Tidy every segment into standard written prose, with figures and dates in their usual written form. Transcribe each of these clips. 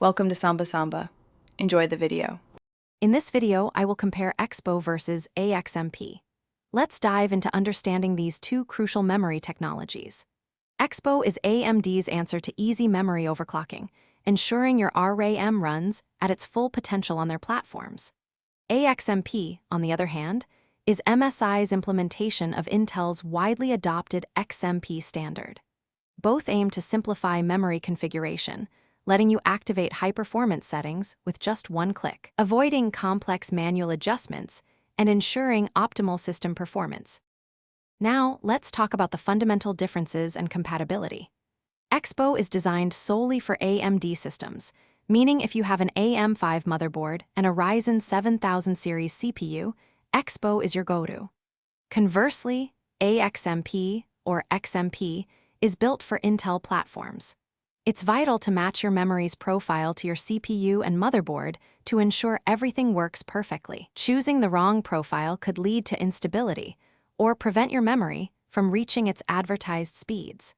Welcome to Samba Samba. Enjoy the video. In this video, I will compare EXPO versus A-XMP. Let's dive into understanding these two crucial memory technologies. EXPO is AMD's answer to easy memory overclocking, ensuring your RAM runs at its full potential on their platforms. A-XMP, on the other hand, is MSI's implementation of Intel's widely adopted XMP standard. Both aim to simplify memory configuration, letting you activate high-performance settings with just one click, avoiding complex manual adjustments and ensuring optimal system performance. Now, let's talk about the fundamental differences and compatibility. EXPO is designed solely for AMD systems, meaning if you have an AM5 motherboard and a Ryzen 7000 series CPU, EXPO is your go-to. Conversely, A-XMP, or XMP, is built for Intel platforms. It's vital to match your memory's profile to your CPU and motherboard to ensure everything works perfectly. Choosing the wrong profile could lead to instability or prevent your memory from reaching its advertised speeds.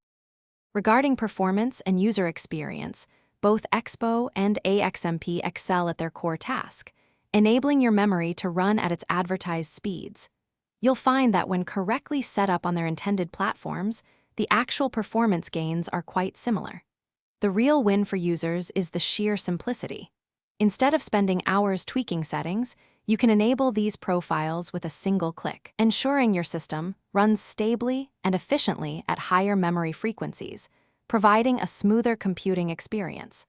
Regarding performance and user experience, both EXPO and A-XMP excel at their core task, enabling your memory to run at its advertised speeds. You'll find that when correctly set up on their intended platforms, the actual performance gains are quite similar. The real win for users is the sheer simplicity. Instead of spending hours tweaking settings, you can enable these profiles with a single click, ensuring your system runs stably and efficiently at higher memory frequencies, providing a smoother computing experience.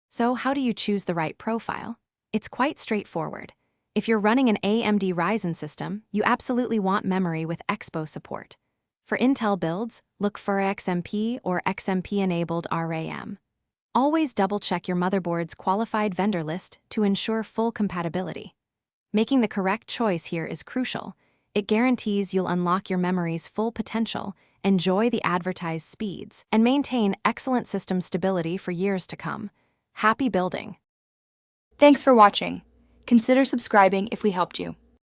So, how do you choose the right profile? It's quite straightforward. If you're running an AMD Ryzen system, you absolutely want memory with EXPO support. For Intel builds, look for XMP or XMP-enabled RAM. Always double-check your motherboard's qualified vendor list to ensure full compatibility. Making the correct choice here is crucial. It guarantees you'll unlock your memory's full potential, enjoy the advertised speeds, and maintain excellent system stability for years to come. Happy building! Thanks for watching. Consider subscribing if we helped you.